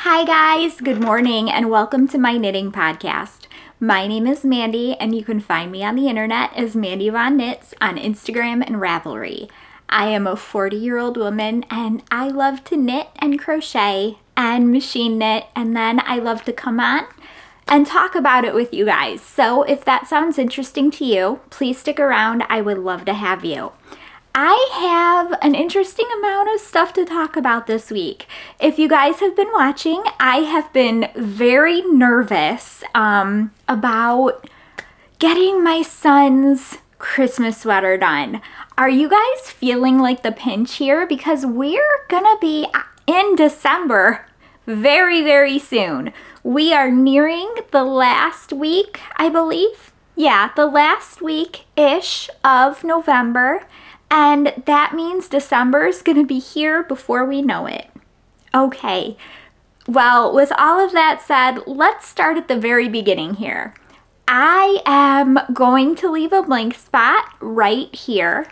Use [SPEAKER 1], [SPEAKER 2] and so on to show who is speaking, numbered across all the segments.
[SPEAKER 1] Hi guys, good morning and welcome to my knitting podcast. My name is Mandy and you can find me on the internet as Mandy Von Knits on Instagram and Ravelry. I am a 40-year-old woman and I love to knit and crochet and machine knit, and then I love to come on and talk about it with you guys. So if that sounds interesting to you, please stick around. I would love to have you. I have an interesting amount of stuff to talk about this week. If you guys have been watching, I have been very nervous about getting my son's Christmas sweater done. Are you guys feeling like the pinch here? Because we're gonna be in December very, very soon. We are nearing the last week, I believe. Yeah, the last week-ish of November. And that means December is going to be here before we know it. Okay, well, with all of that said, let's start at the very beginning here. I am going to leave a blank spot right here.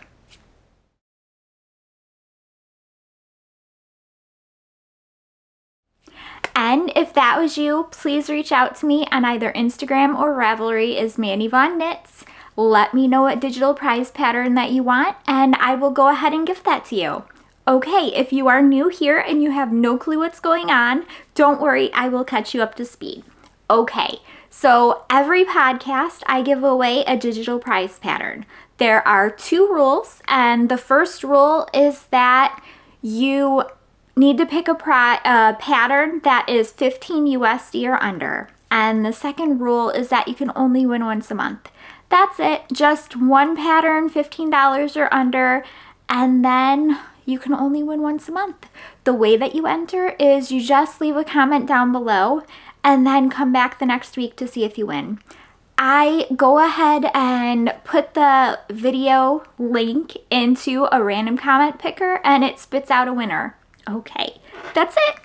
[SPEAKER 1] And if that was you, please reach out to me on either Instagram or Ravelry as Mandy Von Knits. Let me know what digital prize pattern that you want, and I will go ahead and gift that to you. Okay, if you are new here and you have no clue what's going on, don't worry, I will catch you up to speed. Okay, so every podcast I give away a digital prize pattern. There are 2 rules, and the first rule is that you need to pick a pattern that is 15 USD or under. And the second rule is that you can only win once a month. That's it, just one pattern, $15 or under, and then you can only win once a month. The way that you enter is you just leave a comment down below and then come back the next week to see if you win. I go ahead and put the video link into a random comment picker and it spits out a winner. Okay, that's it.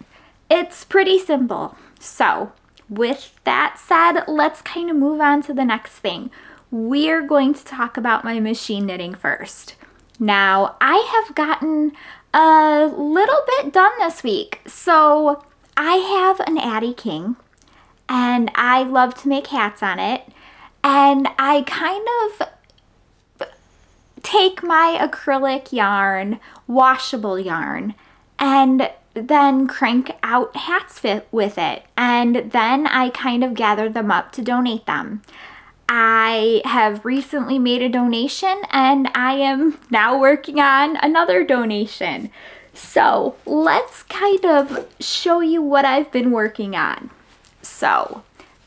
[SPEAKER 1] It's pretty simple. So with that said, let's kind of move on to the next thing. We're going to talk about my machine knitting first. Now, I have gotten a little bit done this week. So I have an Addie King and I love to make hats on it. And I kind of take my acrylic yarn, washable yarn, and then crank out hats with it. And then I kind of gather them up to donate them. I have recently made a donation and I am now working on another donation. So let's kind of show you what I've been working on. So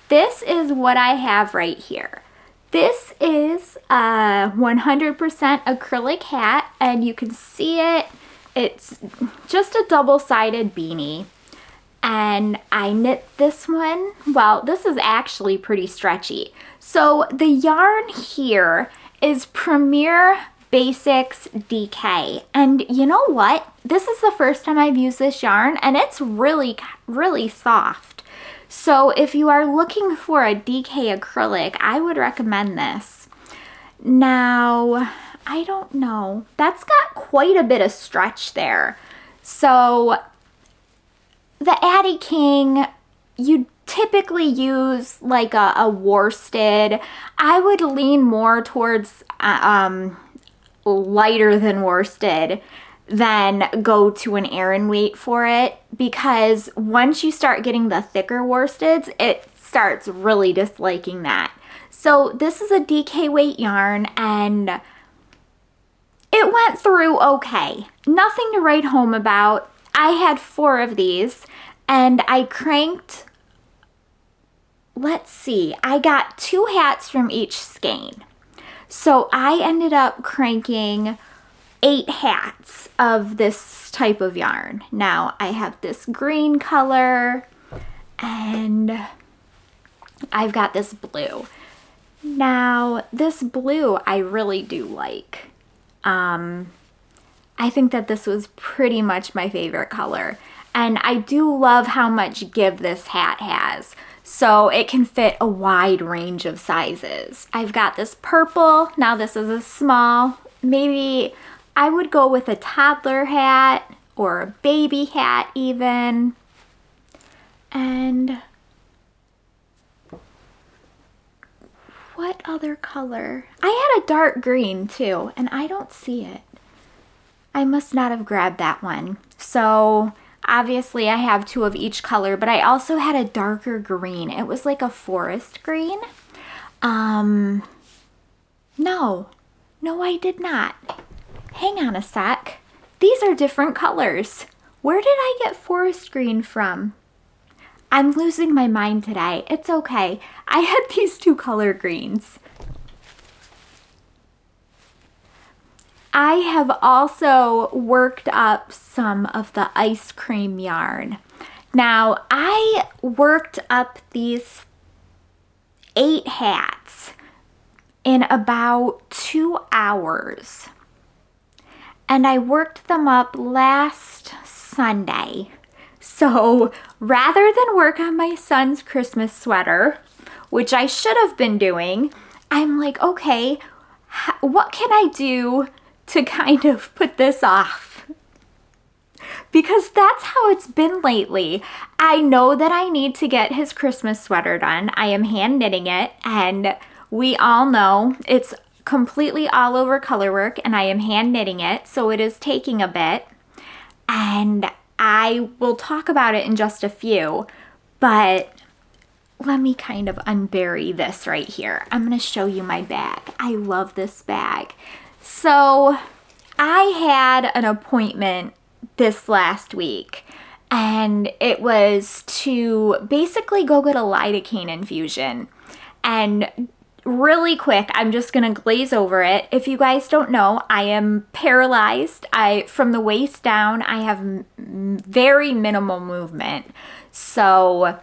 [SPEAKER 1] this is what I have right here. This is a 100% acrylic hat and you can see it. It's just a double-sided beanie. And I knit this one. Well, this is actually pretty stretchy. So the yarn here is Premier Basics DK. And you know what? This is the first time I've used this yarn and it's really, really soft. So if you are looking for a DK acrylic, I would recommend this. Now, I don't know. That's got quite a bit of stretch there. So the Addie King, you typically use like a worsted. I would lean more towards lighter than worsted than go to an Aran weight for it, because once you start getting the thicker worsteds, it starts really disliking that. So this is a DK weight yarn and it went through okay. Nothing to write home about. I had 4 of these and I cranked, let's see, I got 2 hats from each skein. So I ended up cranking 8 hats of this type of yarn. Now I have this green color and I've got this blue. Now this blue I really do like. I think that this was pretty much my favorite color. And I do love how much give this hat has. So it can fit a wide range of sizes. I've got this purple. Now this is a small. Maybe I would go with a toddler hat or a baby hat even. And what other color? I had a dark green too, and I don't see it. I must not have grabbed that one. So obviously I have 2 of each color, but I also had a darker green. It was like a forest green. No, I did not. Hang on a sec. These are different colors. Where did I get forest green from? I'm losing my mind today. It's okay. I had these 2 color greens. I have also worked up some of the ice cream yarn. Now, I worked up these 8 hats in about 2 hours. And I worked them up last Sunday. So rather than work on my son's Christmas sweater, which I should have been doing, I'm like, okay, what can I do to kind of put this off? Because that's how it's been lately. I know that I need to get his Christmas sweater done. I am hand knitting it, and we all know it's completely all over color work, and I am hand knitting it, so it is taking a bit. And I will talk about it in just a few, but let me kind of unbury this right here. I'm going to show you my bag. I love this bag. So I had an appointment this last week, and it was to basically go get a lidocaine infusion. And really quick, I'm just gonna glaze over it. If you guys don't know, I am paralyzed. From the waist down, I have very minimal movement. So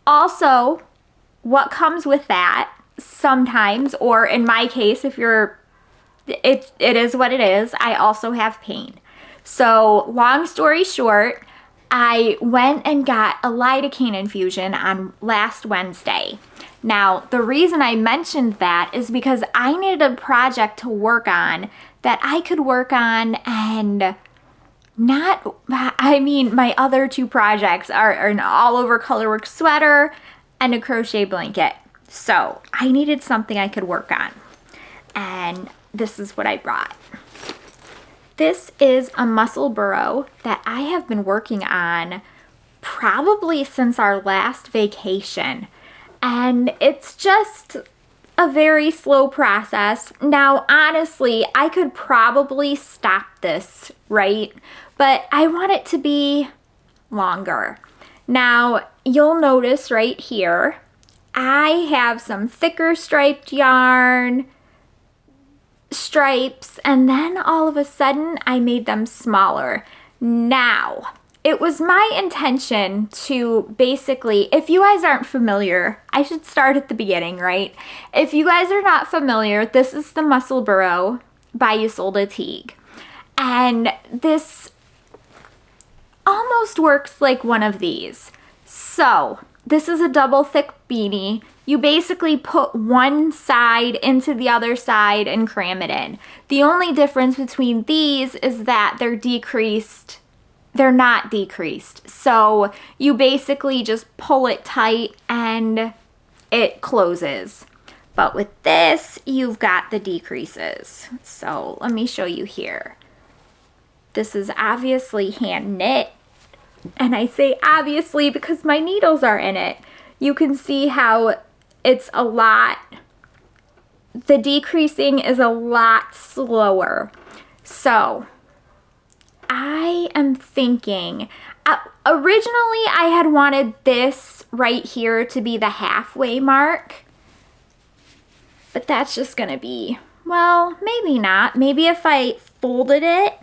[SPEAKER 1] also, what comes with that sometimes, or in my case, if you're, it is what it is, I also have pain. So long story short, I went and got a lidocaine infusion on last Wednesday. Now, the reason I mentioned that is because I needed a project to work on that I could work on, and my other 2 projects are an all over colorwork sweater and a crochet blanket. So I needed something I could work on, and this is what I brought. This is a Musselburgh that I have been working on probably since our last vacation. And it's just a very slow process. Now, honestly, I could probably stop this, right? But I want it to be longer. Now, you'll notice right here, I have some thicker striped yarn, stripes, and then all of a sudden I made them smaller. Now, it was my intention to basically, if you guys aren't familiar, I should start at the beginning, right? If you guys are not familiar, this is the Musselburgh by Ysolda Teague. And this almost works like one of these. So, this is a double thick beanie. You basically put one side into the other side and cram it in. The only difference between these is that they're decreased. They're not decreased. So you basically just pull it tight and it closes. But with this, you've got the decreases. So let me show you here. This is obviously hand knit. And I say obviously because my needles are in it. You can see how it's a lot, the decreasing is a lot slower. So I am thinking, originally I had wanted this right here to be the halfway mark, but that's just gonna be, well, maybe not. Maybe if I folded it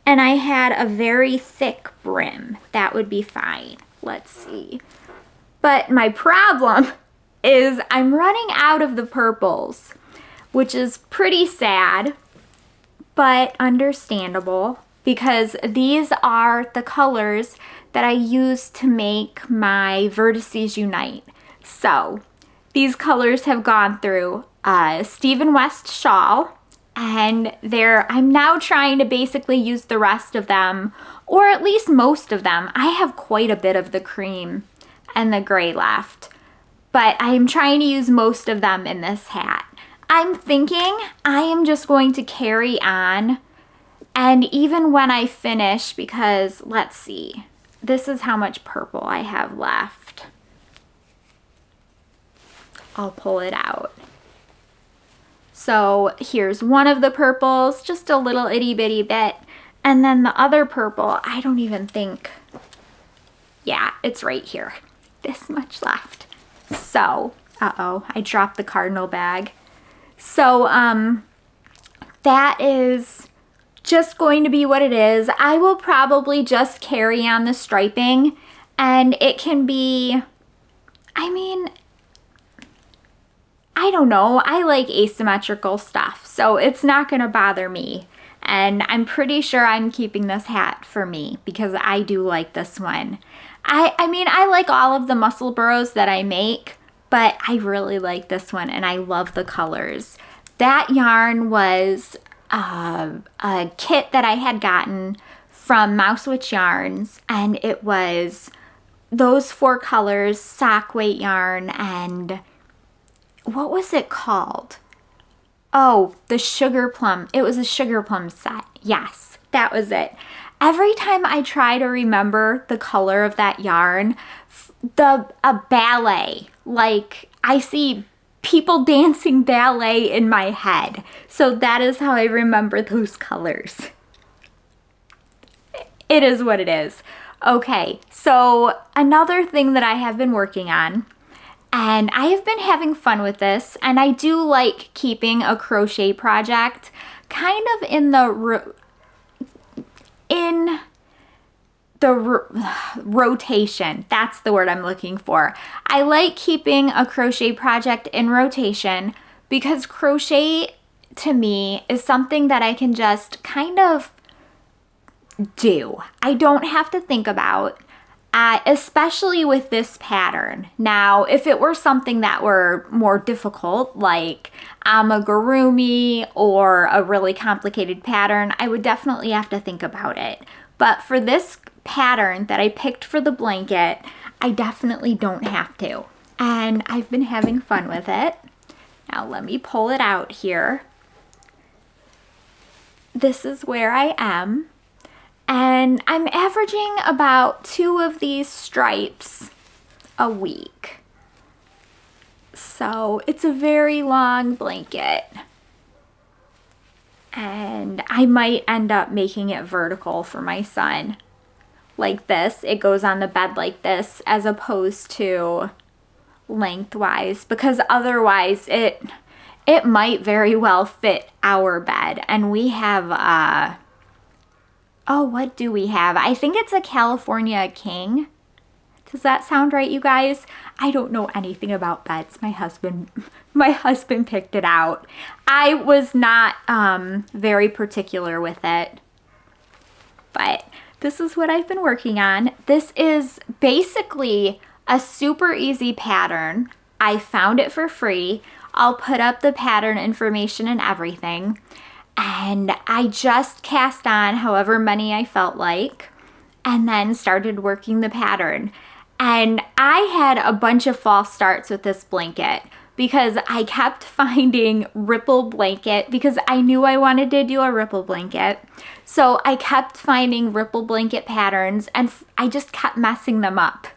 [SPEAKER 1] and I had a very thick brim, that would be fine. Let's see. But my problem is I'm running out of the purples, which is pretty sad, but understandable because these are the colors that I use to make my Vertices Unite. So these colors have gone through Stephen West shawl, and I'm now trying to basically use the rest of them, or at least most of them. I have quite a bit of the cream and the gray left, but I'm trying to use most of them in this hat. I'm thinking I am just going to carry on, and even when I finish, because let's see, this is how much purple I have left. I'll pull it out. So here's one of the purples, just a little itty bitty bit. And then the other purple, I don't even think, yeah, it's right here. This much left. So, uh-oh, I dropped the cardinal bag. So, that is just going to be what it is. I will probably just carry on the striping, and it can be, I mean, I don't know, I like asymmetrical stuff, so it's not gonna bother me. And I'm pretty sure I'm keeping this hat for me because I do like this one. I mean, I like all of the Musselburghs that I make, but I really like this one and I love the colors. That yarn was a kit that I had gotten from Mousewitch Yarns, and it was those 4 colors, sock weight yarn, and what was it called? Oh, the sugar plum. It was a sugar plum set. Yes, that was it. Every time I try to remember the color of that yarn, a ballet, like I see people dancing ballet in my head. So that is how I remember those colors. It is what it is. Okay, so another thing that I have been working on, and I have been having fun with this, and I do like keeping a crochet project kind of in the rotation. That's the word I'm looking for. I like keeping a crochet project in rotation because crochet to me is something that I can just kind of do. I don't have to think about. Especially with this pattern. Now, if it were something that were more difficult, like amigurumi or a really complicated pattern, I would definitely have to think about it. But for this pattern that I picked for the blanket, I definitely don't have to. And I've been having fun with it. Now let me pull it out here. This is where I am. And I'm averaging about 2 of these stripes a week. So it's a very long blanket. And I might end up making it vertical for my son. Like this, it goes on the bed like this as opposed to lengthwise, because otherwise it might very well fit our bed. And we have oh, what do we have? I think it's a California King. Does that sound right, you guys? I don't know anything about beds. My husband picked it out. I was not very particular with it. But this is what I've been working on. This is basically a super easy pattern. I found it for free. I'll put up the pattern information and everything. And I just cast on however many I felt like, and then started working the pattern. And I had a bunch of false starts with this blanket because I kept finding ripple blanket, because I knew I wanted to do a ripple blanket. So I kept finding ripple blanket patterns, and I just kept messing them up.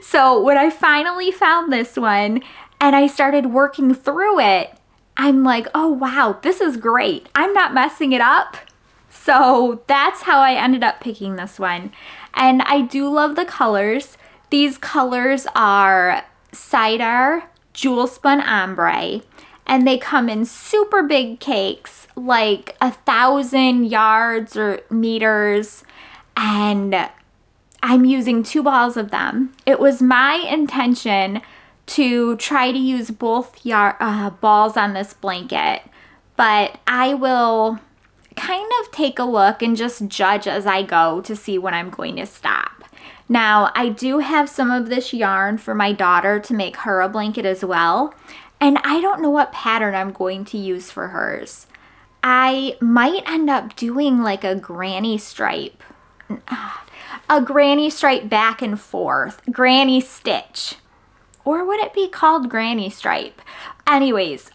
[SPEAKER 1] So when I finally found this one and I started working through it, I'm like, oh wow, this is great. I'm not messing it up. So that's how I ended up picking this one. And I do love the colors. These colors are Cider, Jewel Spun Ombre, and they come in super big cakes, like 1,000 yards or meters, and I'm using 2 balls of them. It was my intention to try to use both balls on this blanket, but I will kind of take a look and just judge as I go to see when I'm going to stop. Now, I do have some of this yarn for my daughter to make her a blanket as well, and I don't know what pattern I'm going to use for hers. I might end up doing like a granny stripe. A granny stripe back and forth. Granny stitch. Or would it be called granny stripe? Anyways,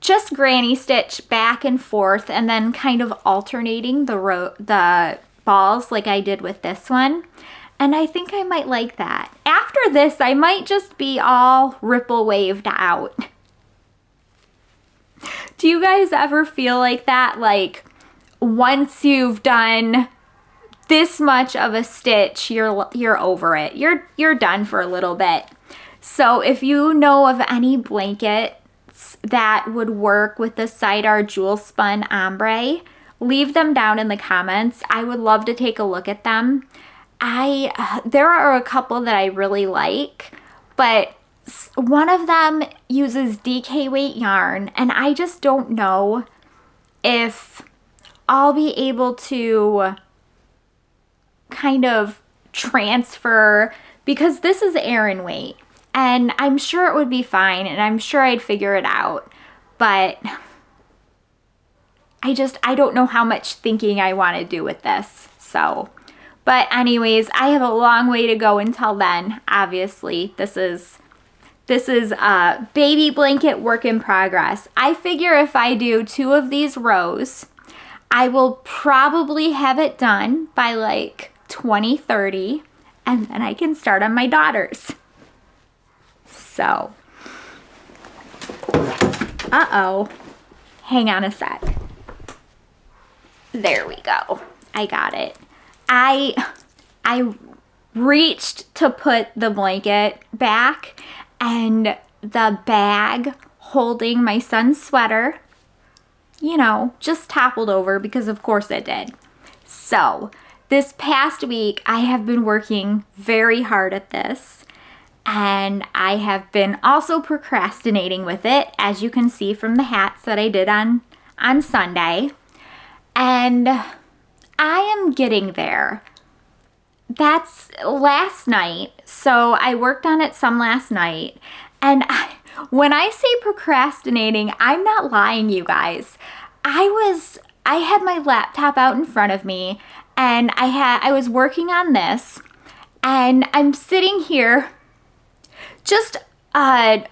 [SPEAKER 1] just granny stitch back and forth and then kind of alternating the balls like I did with this one. And I think I might like that. After this, I might just be all ripple waved out. Do you guys ever feel like that? Like once you've done this much of a stitch, you're over it. You're done for a little bit. So if you know of any blankets that would work with the Sidear Jewel Spun Ombre, leave them down in the comments. I would love to take a look at them. There are a couple that I really like, but one of them uses DK weight yarn, and I just don't know if I'll be able to kind of transfer, because this is Aran weight, and I'm sure it would be fine, and I'm sure I'd figure it out, but I don't know how much thinking I want to do with this, so. But anyways, I have a long way to go until then. Obviously, this is a baby blanket work in progress. I figure if I do 2 of these rows, I will probably have it done by like 2030, and then I can start on my daughters. So, uh-oh, hang on a sec. There we go. I got it. I reached to put the blanket back, and the bag holding my son's sweater, you know, just toppled over because of course it did. So this past week I have been working very hard at this, and I have been also procrastinating with it, as you can see from the hats that I did on Sunday. And I am getting there. That's last night, so I worked on it some last night, and when I say procrastinating, I'm not lying, you guys. I had my laptop out in front of me, and I was working on this, and I'm sitting here just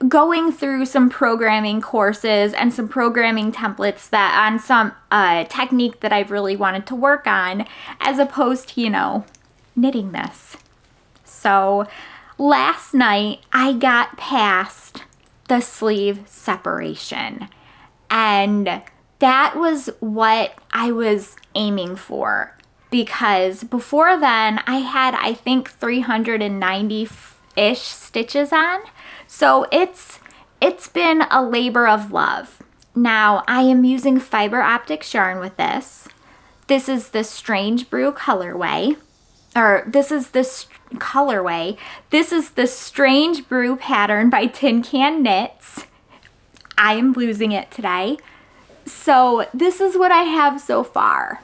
[SPEAKER 1] going through some programming courses and some programming templates that on some technique that I've really wanted to work on, as opposed to, you know, knitting this. So last night I got past the sleeve separation, and that was what I was aiming for, because before then I had, I think, 390-ish stitches on. So it's been a labor of love. Now I am using fiber optic yarn with this. This is the Strange Brew colorway. This is the Strange Brew pattern by Tin Can Knits. I am losing it today. So this is what I have so far.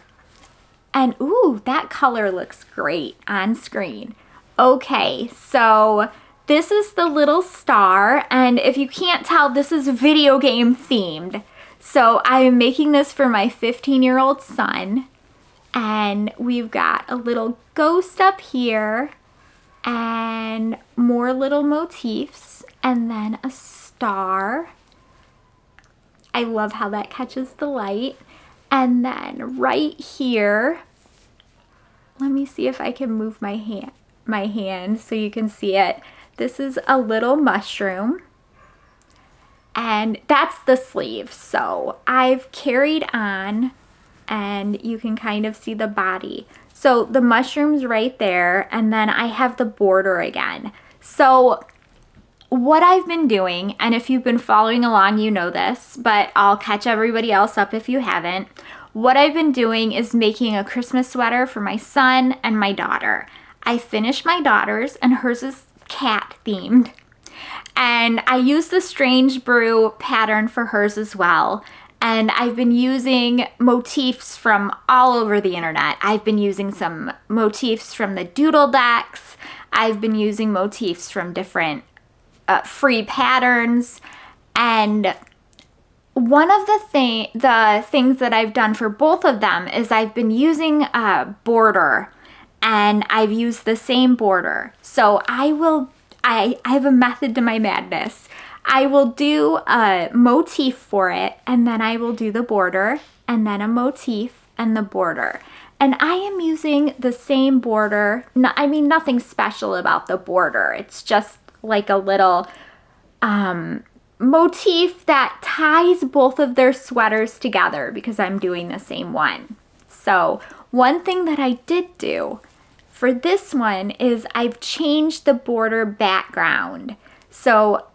[SPEAKER 1] And ooh, that color looks great on screen. Okay, so this is the little star, and if you can't tell, this is video game themed. So I am making this for my 15-year-old son. And we've got a little ghost up here, and more little motifs, and then a star. I love how that catches the light. And then right here, let me see if I can move my hand so you can see it. This is a little mushroom, and that's the sleeve. So I've carried on, and you can kind of see the body. So the mushroom's right there, and then I have the border again. So what I've been doing, and if you've been following along, you know this, but I'll catch everybody else up if you haven't. What I've been doing is making a Christmas sweater for my son and my daughter. I finished my daughter's, and hers is cat themed. And I used the Strange Brew pattern for hers as well. And I've been using motifs from all over the internet. I've been using some motifs from the Doodle Decks. I've been using motifs from different free patterns. And one of the things that I've done for both of them is I've been using a border, and I've used the same border. So I have a method to my madness. I will do a motif for it, and then I will do the border, and then a motif and the border. And I am using the same border. I mean, nothing special about the border. It's just like a little motif that ties both of their sweaters together because I'm doing the same one. So one thing that I did do for this one is I've changed the border background. So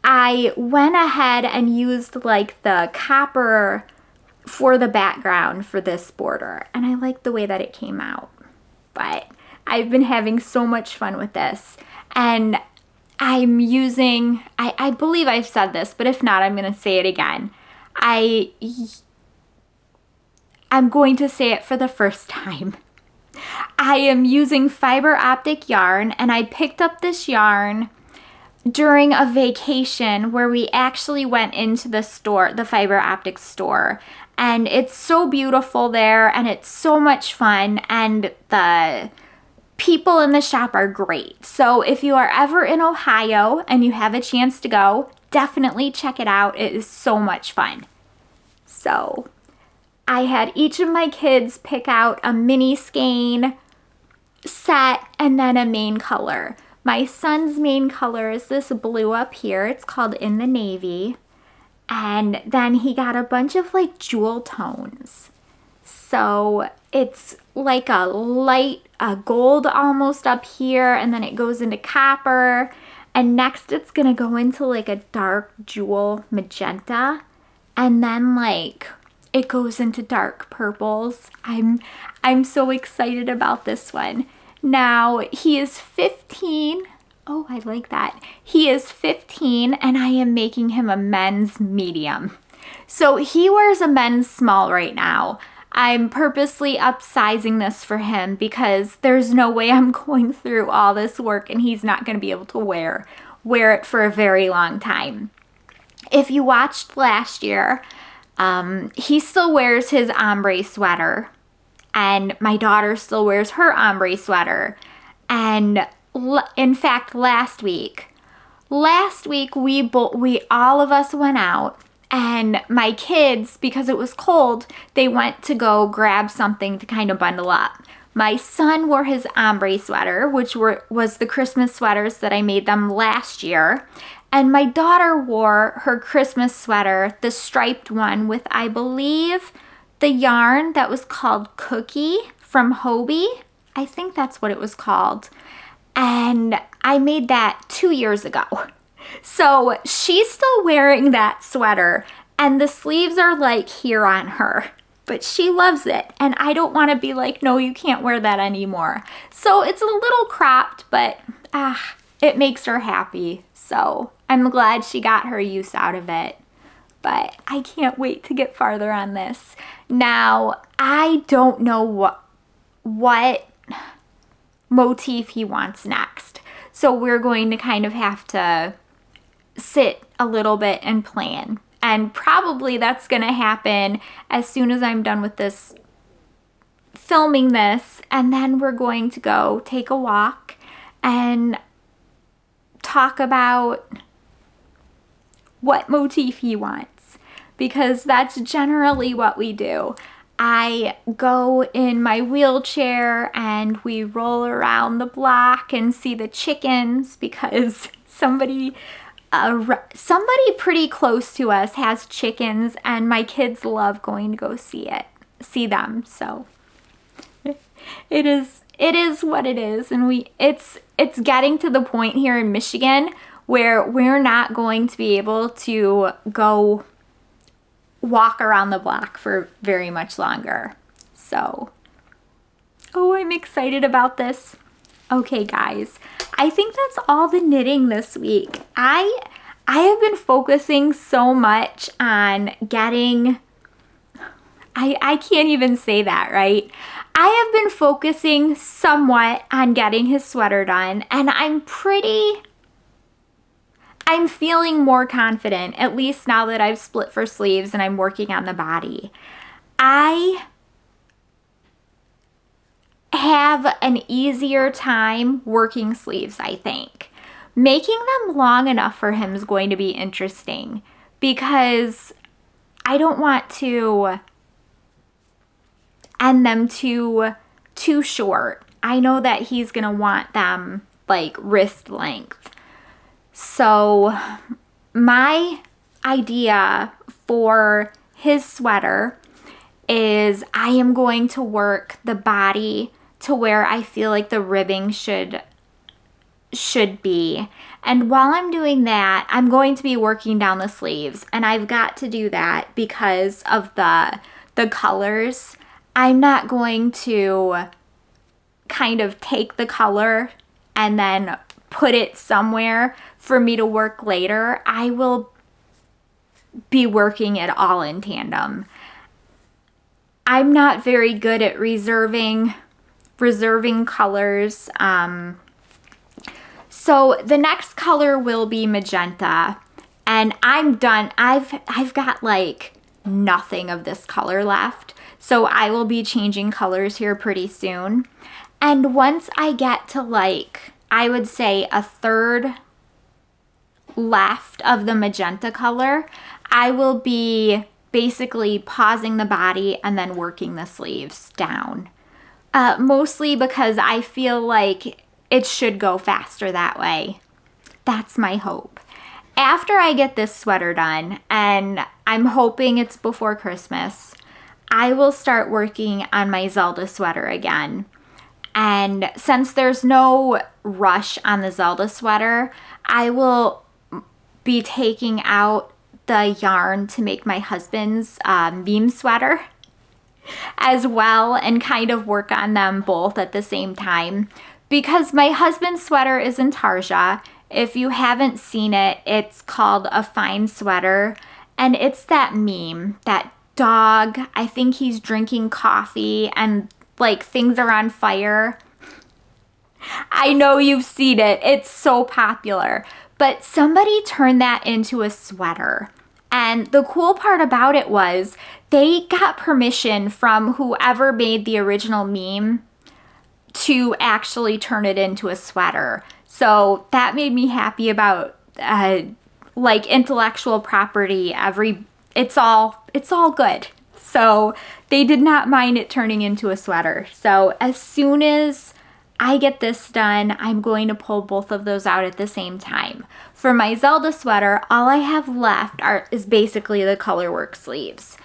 [SPEAKER 1] I went ahead and used like the copper for the background for this border, and I like the way that it came out. But I've been having so much fun with this, and I'm using, I believe I've said this, but if not, I'm going to say it again. I'm going to say it for the first time. I am using fiber optic yarn, and I picked up this yarn during a vacation where we actually went into the store, the fiber optic store, and it's so beautiful there, and it's so much fun, and the people in the shop are great. So if you are ever in Ohio and you have a chance to go, definitely check it out. It is so much fun. So I had each of my kids pick out a mini skein set and then a main color. My son's main color is this blue up here. It's called In the Navy. And then he got a bunch of like jewel tones. So it's like a light, a gold almost up here, and then it goes into copper. And next it's gonna go into like a dark jewel magenta. And then like it goes into dark purples. I'm so excited about this one. Now he is 15. Oh, I like that. He is 15 and I am making him a men's medium. So he wears a men's small right now. I'm purposely upsizing this for him because there's no way I'm going through all this work and he's not going to be able to wear it for a very long time. If you watched last year, he still wears his ombre sweater, and my daughter still wears her ombre sweater. And in fact, last week we all of us went out, and my kids, because it was cold, they went to go grab something to kind of bundle up. My son wore his ombre sweater, which was the Christmas sweaters that I made them last year. And my daughter wore her Christmas sweater, the striped one with, I believe, the yarn that was called Cookie from Hobie. I think that's what it was called. And I made that 2 years ago. So she's still wearing that sweater, and the sleeves are like here on her. But she loves it, and I don't want to be like, no, you can't wear that anymore. So it's a little cropped, but it makes her happy. So I'm glad she got her use out of it. But I can't wait to get farther on this. Now, I don't know what motif he wants next. So we're going to kind of have to sit a little bit and plan. And probably that's going to happen as soon as I'm done with this, filming this. And then we're going to go take a walk and talk about what motif he wants, because that's generally what we do. I go in my wheelchair and we roll around the block and see the chickens, because somebody pretty close to us has chickens, and my kids love going to go see them. So it is what it is, and it's getting to the point here in Michigan where we're not going to be able to go walk around the block for very much longer. So, I'm excited about this. Okay, guys, I think that's all the knitting this week. I have been focusing so much on getting, I can't even say that, right? I have been focusing somewhat on getting his sweater done, and I'm pretty I'm feeling more confident, at least now that I've split for sleeves and I'm working on the body. I have an easier time working sleeves, I think. Making them long enough for him is going to be interesting because I don't want to end them too short. I know that he's gonna want them like wrist length. So my idea for his sweater is I am going to work the body to where I feel like the ribbing should be. And while I'm doing that, I'm going to be working down the sleeves. And I've got to do that because of the colors. I'm not going to kind of take the color and then put it somewhere for me to work later. I will be working it all in tandem. I'm not very good at reserving colors. So the next color will be magenta, and I'm done. I've got like nothing of this color left, so I will be changing colors here pretty soon. And once I get to like, I would say a third left of the magenta color, I will be basically pausing the body and then working the sleeves down. Mostly because I feel like it should go faster that way. That's my hope. After I get this sweater done, and I'm hoping it's before Christmas, I will start working on my Ysolda sweater again. And since there's no rush on the Ysolda sweater, I will be taking out the yarn to make my husband's beam sweater as well and kind of work on them both at the same time. Because my husband's sweater is in Tarja. If you haven't seen it, it's called A Fine Sweater. And it's that meme, that dog, I think he's drinking coffee and like things are on fire. I know you've seen it. It's so popular. But somebody turned that into a sweater. And the cool part about it was they got permission from whoever made the original meme to actually turn it into a sweater. So that made me happy about like intellectual property. It's all good. So they did not mind it turning into a sweater. So as soon as I get this done, I'm going to pull both of those out at the same time. For my Ysolda sweater, all I have left is basically the colorwork sleeves.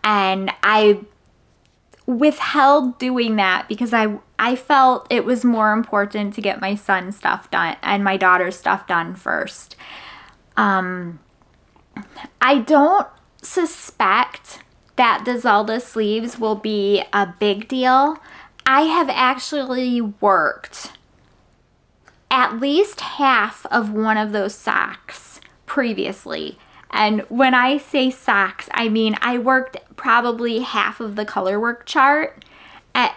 [SPEAKER 1] And I withheld doing that because I felt it was more important to get my son's stuff done and my daughter's stuff done first. I don't suspect that the Ysolda sleeves will be a big deal. I have actually worked at least half of one of those socks previously. And when I say socks, I mean I worked probably half of the colorwork chart.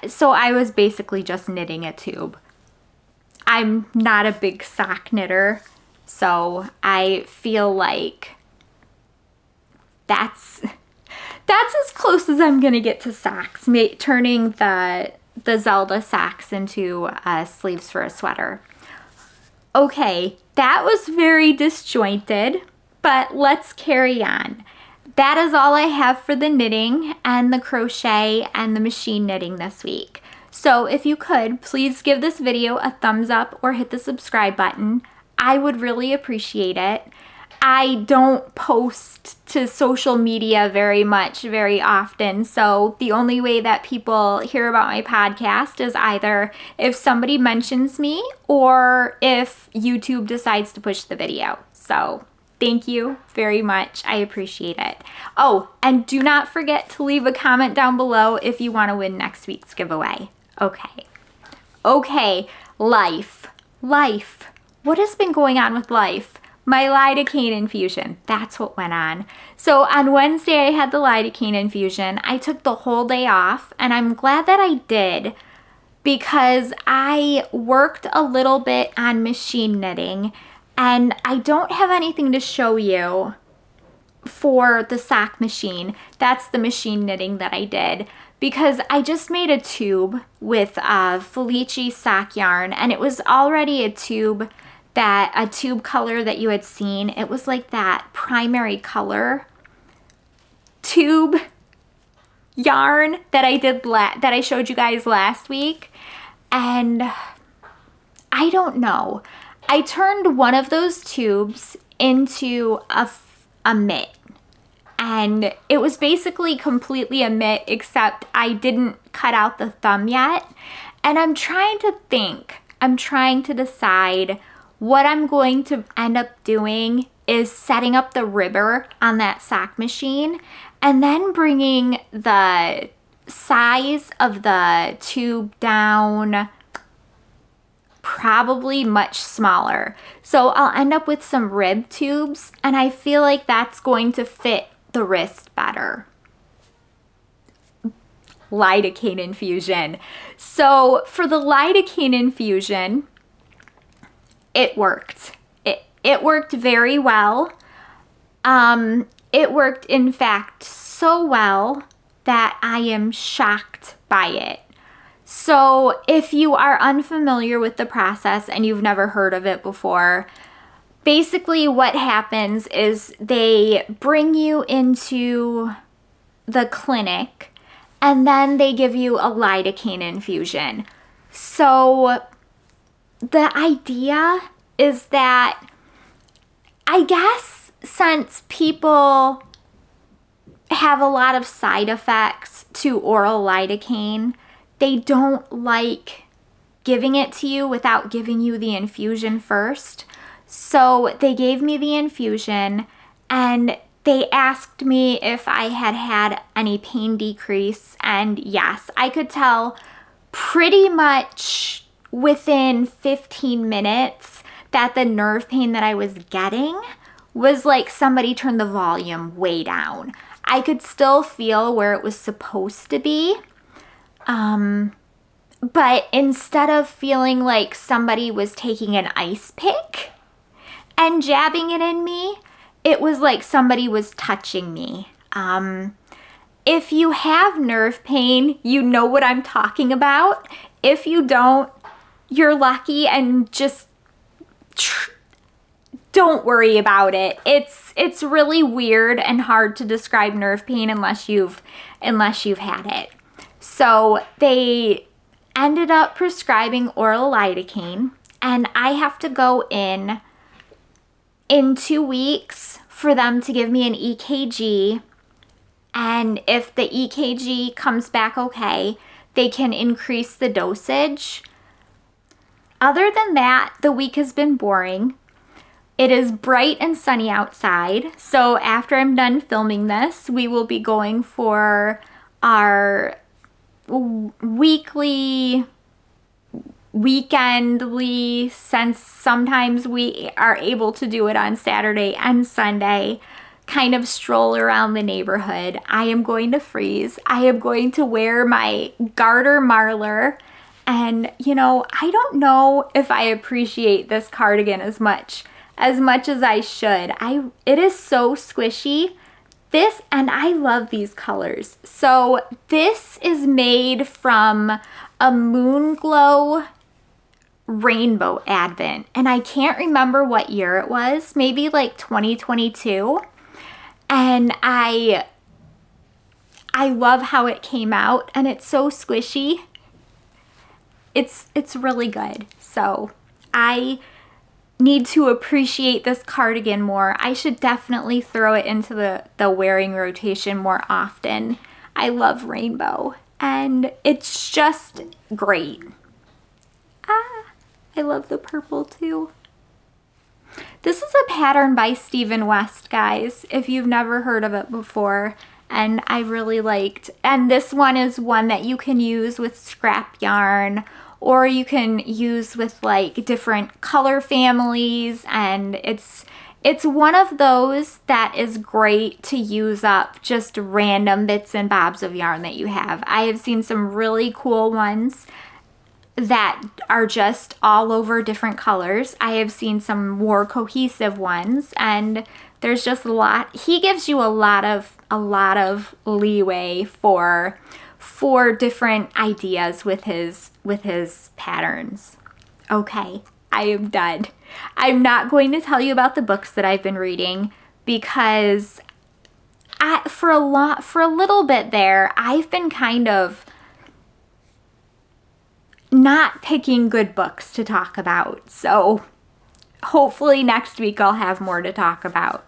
[SPEAKER 1] So I was basically just knitting a tube. I'm not a big sock knitter, so I feel like that's as close as I'm gonna get to socks, turning the Ysolda socks into sleeves for a sweater. Okay, that was very disjointed, but let's carry on. That is all I have for the knitting and the crochet and the machine knitting this week. So if you could, please give this video a thumbs up or hit the subscribe button. I would really appreciate it. I don't post to social media very often, so the only way that people hear about my podcast is either if somebody mentions me or if YouTube decides to push the video. So thank you very much. I appreciate it. Oh, and do not forget to leave a comment down below if you want to win next week's giveaway. Okay, life. What has been going on with life? My lidocaine infusion, that's what went on. So on Wednesday I had the lidocaine infusion. I took the whole day off, and I'm glad that I did because I worked a little bit on machine knitting, And I don't have anything to show you for the sock machine. That's the machine knitting that I did, because I just made a tube with Felici sock yarn, and it was already a tube color that you had seen. It was like that primary color tube yarn that I did that I showed you guys last week. And I don't know, I turned one of those tubes into a mitt, and it was basically completely a mitt, except I didn't cut out the thumb yet. And I'm trying to decide what I'm going to end up doing is setting up the ribber on that sock machine and then bringing the size of the tube down probably much smaller. So I'll end up with some rib tubes, and I feel like that's going to fit the wrist better. Lidocaine infusion. So for the lidocaine infusion, it worked. It worked very well. It worked, in fact, so well that I am shocked by it. So if you are unfamiliar with the process and you've never heard of it before, basically what happens is they bring you into the clinic and then they give you a lidocaine infusion. So the idea is that, I guess, since people have a lot of side effects to oral lidocaine, they don't like giving it to you without giving you the infusion first. So they gave me the infusion, and they asked me if I had had any pain decrease, and yes, I could tell pretty much within 15 minutes that the nerve pain that I was getting was like somebody turned the volume way down. I could still feel where it was supposed to be. But instead of feeling like somebody was taking an ice pick and jabbing it in me, it was like somebody was touching me. If you have nerve pain, you know what I'm talking about. If you don't, you're lucky, and just don't worry about it. It's really weird and hard to describe nerve pain unless you've had it. So they ended up prescribing oral lidocaine, and I have to go in 2 weeks for them to give me an EKG. And if the EKG comes back okay, they can increase the dosage. Other than that, the week has been boring. It is bright and sunny outside, so after I'm done filming this, we will be going for our weekendly, since sometimes we are able to do it on Saturday and Sunday, kind of stroll around the neighborhood. I am going to freeze. I am going to wear my garter marler, and you know, I don't know if I appreciate this cardigan as much as I should. It is so squishy. This, and I love these colors. So this is made from a Moon Glow Rainbow Advent, and I can't remember what year it was, maybe like 2022. And I love how it came out, and it's so squishy. It's really good. So I need to appreciate this cardigan more. I should definitely throw it into the wearing rotation more often. I love rainbow, and it's just great. I love the purple too. This is a pattern by Stephen West, guys, if you've never heard of it before, and I really liked. And this one is one that you can use with scrap yarn, or you can use with like different color families, and it's one of those that is great to use up just random bits and bobs of yarn that you have. I have seen some really cool ones. that are just all over different colors. I have seen some more cohesive ones, and there's just a lot. He gives you a lot of leeway for different ideas with his patterns. Okay, I am done. I'm not going to tell you about the books that I've been reading because for a little bit there, I've been kind of not picking good books to talk about. So hopefully next week I'll have more to talk about.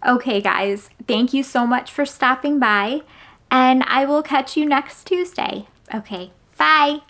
[SPEAKER 1] Okay, guys, thank you so much for stopping by, and I will catch you next Tuesday. Okay, bye.